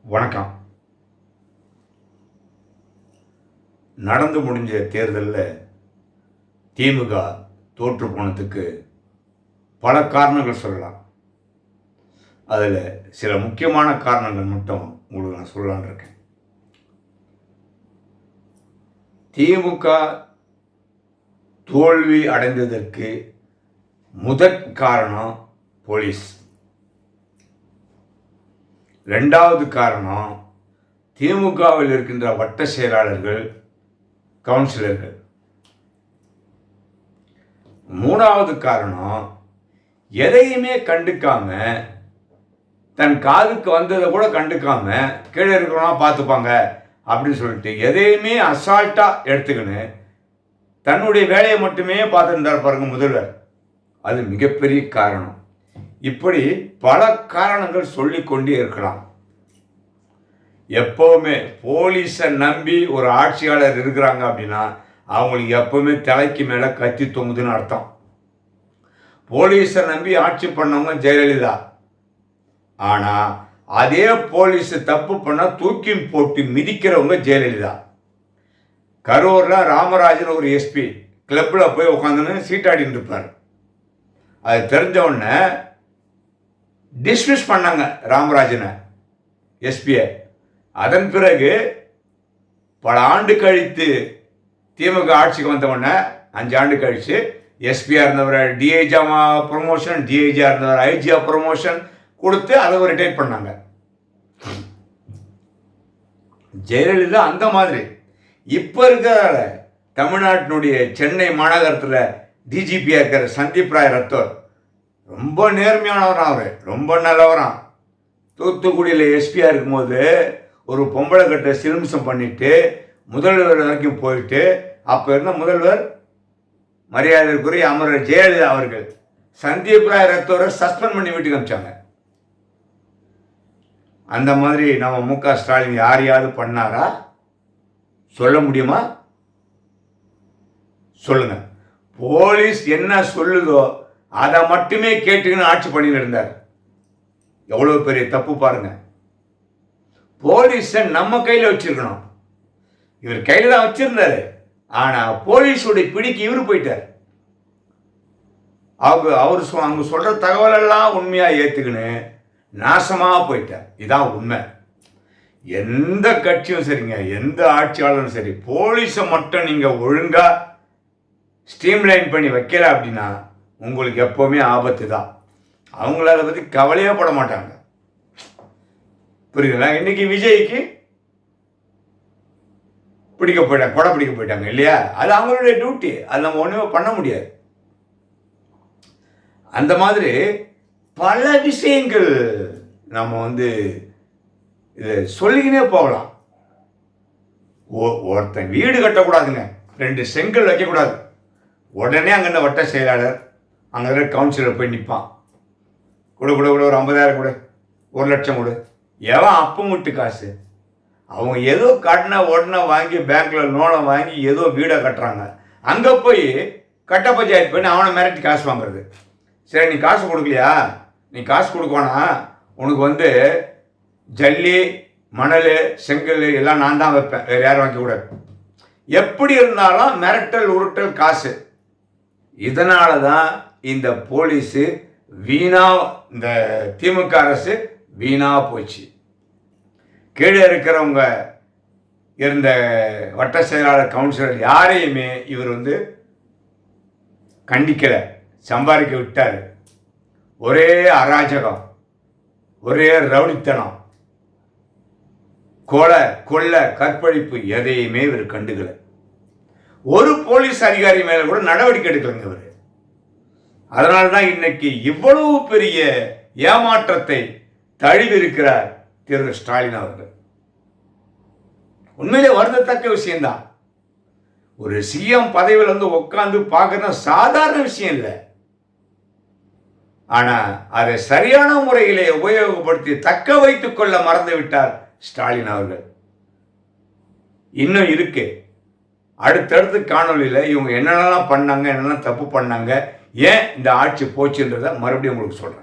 வணக்கம். நடந்து முடிஞ்ச தேர்தலில் திமுக தோற்று போனதுக்கு பல காரணங்கள் சொல்லலாம். அதில் சில முக்கியமான காரணங்கள் மட்டும் உங்களுக்கு நான் சொல்லலான்னு இருக்கேன். திமுக தோல்வி அடைந்ததற்கு முதற் காரணம் போலீஸ். ரெண்டாவது காரணம் திமுகவில் இருக்கின்ற வட்ட செயலாளர்கள், கவுன்சிலர்கள். மூணாவது காரணம் எதையுமே கண்டுக்காம, தன் காதுக்கு வந்ததை கூட கண்டுக்காம கீழே இருக்கிறவங்க பார்த்துப்பாங்க அப்படின்னு சொல்லிட்டு எதையுமே அசால்ட்டா எடுத்துக்கின்னு தன்னுடைய வேலையை மட்டுமே பார்த்துருந்தார் பாருங்க முதல்வர். அது மிகப்பெரிய காரணம். இப்படி பல காரணங்கள் சொல்லிக்கொண்டே இருக்கலாம். எப்போவுமே போலீஸை நம்பி ஒரு ஆட்சியாளர் இருக்கிறாங்க அப்படின்னா அவங்களுக்கு எப்பவுமே தலைக்கு மேலே கத்தி தொங்குதுன்னு அர்த்தம். போலீஸை நம்பி ஆட்சி பண்ணவங்க ஜெயலலிதா. ஆனால் அதே போலீஸ் தப்பு பண்ணால் தூக்கி போட்டு மிதிக்கிறவங்க ஜெயலலிதா. கரூரில் ராமராஜன் ஒரு எஸ்பி கிளப்பில் போய் உட்காந்துன்னு சீட்டாடின்னு இருப்பார். அது தெரிஞ்சவுடனே டிஸ்மிஸ் பண்ணாங்க ராமராஜனை, எஸ்பியை. அதன் பிறகு பல ஆண்டு கழித்து திமுக ஆட்சிக்கு வந்தவுடனே 5 ஆண்டு கழித்து எஸ்பியாக இருந்தவரை டிஐஜியா ப்ரொமோஷன், டிஐஜியாக இருந்தவர் ஐஜியா ப்ரொமோஷன் கொடுத்து அதை ரிட்டைன் பண்ணாங்க. ஜெயலலிதா அந்த மாதிரி. இப்போ இருக்கிற தமிழ்நாட்டினுடைய சென்னை மாநகரத்தில் டிஜிபியாக இருக்கிற சந்தீப் ராய் ரத்தோர் ரொம்ப நேர்மையானவரான். அவர் ரொம்ப நல்லவரான். தூத்துக்குடியில் எஸ்பியாக இருக்கும்போது ஒரு பொம்பளை கட்டை சிலுமிசம் பண்ணிட்டு முதல்வர் வரைக்கும் போயிட்டு அப்போ இருந்த முதல்வர் மரியாதைக்குரிய அமரர் ஜெயலலிதா அவர்கள் சந்தீப் ராய் ரத்தோரை சஸ்பெண்ட் பண்ணி வீட்டுக்கு அனுப்பிச்சாங்க. அந்த மாதிரி நம்ம மு.க. ஸ்டாலின் யாரையாவது பண்ணாரா? சொல்ல முடியுமா? சொல்லுங்க. போலீஸ் என்ன சொல்லுதோ அதை மட்டுமே கேட்டுக்கின்னு ஆட்சி பண்ணிட்டு இருந்தார். எவ்வளோ பெரிய தப்பு பாருங்க. போலீஸை நம்ம கையில் வச்சிருக்கணும். இவர் கையில் தான் வச்சிருந்தாரு. ஆனால் போலீஸுடைய பிடிக்கு இவர் போயிட்டார். அவர் அங்கே சொல்கிற தகவலெல்லாம் உண்மையாக ஏற்றுக்கின்னு நாசமாக போயிட்டார். இதான் உண்மை. எந்த கட்சியும் சரிங்க, எந்த ஆட்சியாளரும் சரி, போலீஸை மட்டும் நீங்கள் ஒழுங்காக ஸ்ட்ரீம்லைன் பண்ணி வைக்கல அப்படின்னா உங்களுக்கு எப்போவுமே ஆபத்து தான். அவங்கள அதை பற்றி கவலையே பட மாட்டாங்க. புரியுதுங்களா? இன்னைக்கு விஜய்க்கு கொடை பிடிக்க போயிட்டாங்க இல்லையா? அது அவங்களுடைய டியூட்டி. அது நம்ம ஒன்றுமே பண்ண முடியாது. அந்த மாதிரி பல விஷயங்கள் நம்ம இதை சொல்லிக்கினே போகலாம். ஒருத்தன் வீடு கட்டக்கூடாதுங்க, 2 செங்கல் வைக்கக்கூடாது. உடனே அங்கே வட்ட செயலாளர், அங்கே இருக்கிற கவுன்சிலர் போய் நிற்பான். கொடு ஒரு 50,000 கொடு, 1 லட்சம் கொடு. எவன் அப்பம் விட்டு காசு? அவங்க ஏதோ கடனை உடனே வாங்கி பேங்க்கில் லோனை வாங்கி ஏதோ வீடை கட்டுறாங்க. அங்கே போய் கட்ட பஞ்சாயத்து பண்ணி அவனை மிரட்டி காசு வாங்குறது. சரி, நீ காசு கொடுக்கலையா? நீ காசு கொடுக்கவானா? உனக்கு ஜல்லி, மணல், செங்கல் எல்லாம் நான் தான் வைப்பேன், வேறு யாரும் வைக்கக்கூடாது. எப்படி இருந்தாலும் மிரட்டல், உருட்டல், காசு. இதனால தான் இந்த போலீஸு வீணா, இந்த திமுக அரசு வீணா போச்சு. கீழே இருக்கிறவங்க இருந்த வட்ட செயலாளர், கவுன்சிலர் யாரையுமே இவர் கண்டிக்கலை, சம்பாதிக்க விட்டார். ஒரே அராஜகம், ஒரே ரவுடித்தனம், கொலை, கற்பழிப்பு எதையுமே இவர் கண்டுக்கலை. ஒரு போலீஸ் அதிகாரி மேல கூட நடவடிக்கை எடுக்கலங்க இவர். அதனால தான் இன்னைக்கு இவ்வளவு பெரிய ஏமாற்றத்தை தழுவிருக்கிறார் திரு ஸ்டாலின் அவர்கள். உண்மையிலே வருந்தத்தக்க விஷயம்தான். ஒரு சிஎம் பதவியில் உட்கார்ந்து பார்க்கறது சாதாரண விஷயம் இல்லை. ஆனா அதை சரியான முறையிலே உபயோகப்படுத்தி தக்க வைத்துக் கொள்ள மறந்து விட்டார் ஸ்டாலின் அவர்கள். இன்னும் இருக்கு. அடுத்தடுத்து காணொலியில் இவங்க என்னென்னலாம் பண்ணாங்க, என்னென்ன தப்பு பண்ணாங்க, ஏன் இந்த ஆட்சி போச்சுன்றதை மறுபடியும் உங்களுக்கு சொல்கிறேன்.